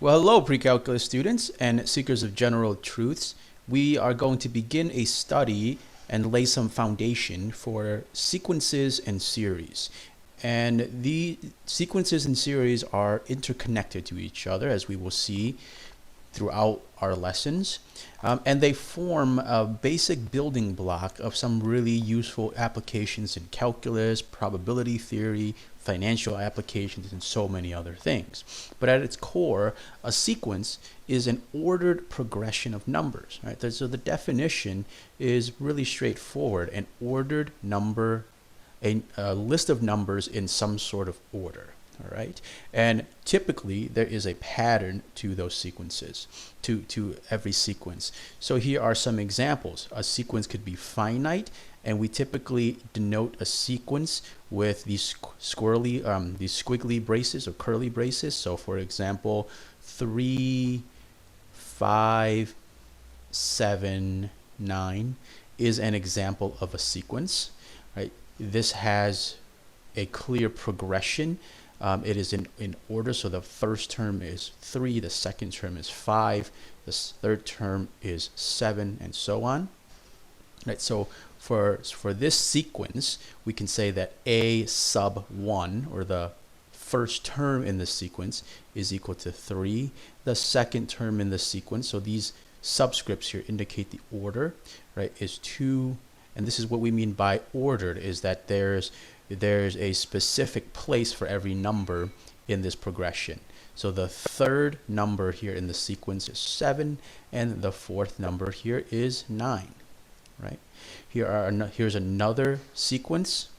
Well, hello, pre-calculus students and seekers of general truths. We are going to begin a study and lay some foundation for sequences and series. And the sequences and series are interconnected to each other, as we will see throughout our lessons. And they form a basic building block of some really useful applications in calculus, probability theory, financial applications, and so many other things. But at its core, a sequence is an ordered progression of numbers, right? So the definition is really straightforward: an ordered number, a list of numbers in some sort of order. All right, and typically there is a pattern to those sequences, to every sequence. So here are some examples. A sequence could be finite, and we typically denote a sequence with these squiggly braces or curly braces. So for example, 3, 5, 7, 9 is an example of a sequence, right? This has a clear progression. It is in order, so the first term is 3, the second term is 5, the third term is 7, and so on. Right, so for this sequence, we can say that a sub 1, or the first term in the sequence, is equal to 3. The second term in the sequence, so these subscripts here indicate the order, right, is 2. And this is what we mean by ordered, is that there's a specific place for every number in this progression. So the third number here in the sequence is 7, and the fourth number here is 9, right? Here's another sequence,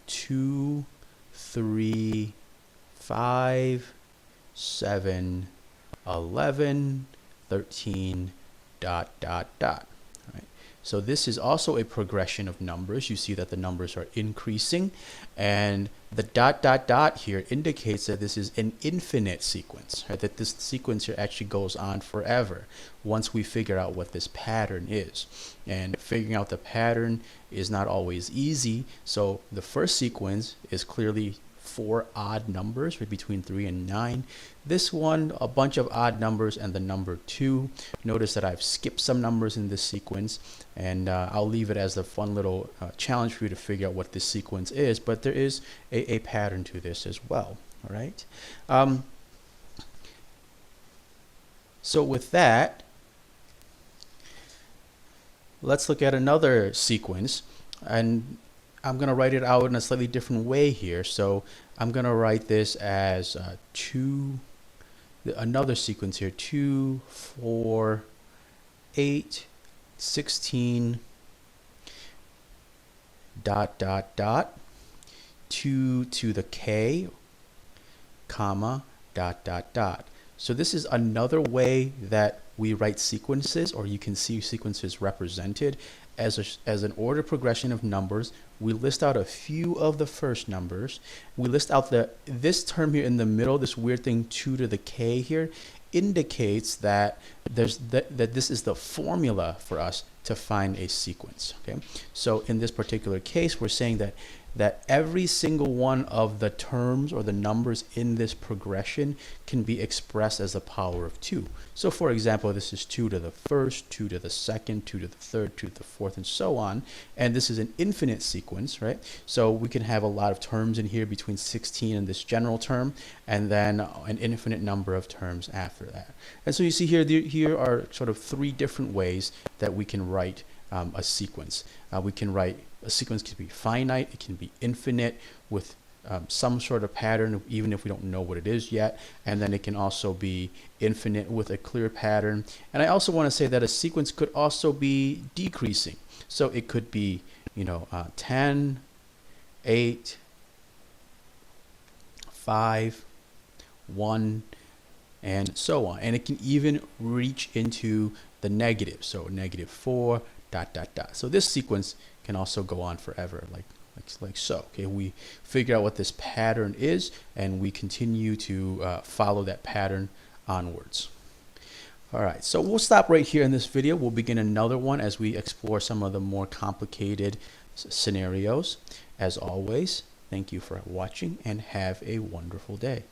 2, 3, 5, 7, 11, 13, ... Right? So this is also a progression of numbers. You see that the numbers are increasing, and the ... here indicates that this is an infinite sequence, right? That this sequence here actually goes on forever once we figure out what this pattern is. And figuring out the pattern is not always easy. So the first sequence is clearly 4 odd numbers, right, between 3 and 9. This one, a bunch of odd numbers, and the number 2. Notice that I've skipped some numbers in this sequence, and I'll leave it as a fun little challenge for you to figure out what this sequence is, but there is a pattern to this as well. All right. So with that, let's look at another sequence, and I'm going to write it out in a slightly different way here. So I'm going to write this as another sequence here, 2, 4, 8, 16, ... 2 to the k, comma, ... So this is another way that we write sequences, or you can see sequences represented as an order progression of numbers. We list out a few of the first numbers. We list out this term here in the middle, this weird thing, 2 to the k here, indicates that that this is the formula for us to find a sequence. Okay, so in this particular case, we're saying that every single one of the terms or the numbers in this progression can be expressed as the power of 2. So for example, this is 2 to the first, 2 to the second, 2 to the third, 2 to the fourth, and so on. And this is an infinite sequence, right? So we can have a lot of terms in here between 16 and this general term, and then an infinite number of terms after that. And so you see here are sort of 3 different ways that we can write a sequence. We can write a sequence can be finite, it can be infinite with some sort of pattern, even if we don't know what it is yet, and then it can also be infinite with a clear pattern. And I also want to say that a sequence could also be decreasing. So it could be, 10, 8, 5, 1, and so on. And it can even reach into the negative, so -4, ... So this sequence can also go on forever, like so. Okay, we figure out what this pattern is, and we continue to follow that pattern onwards. All right, so we'll stop right here in this video. We'll begin another one as we explore some of the more complicated scenarios. As always, thank you for watching, and have a wonderful day.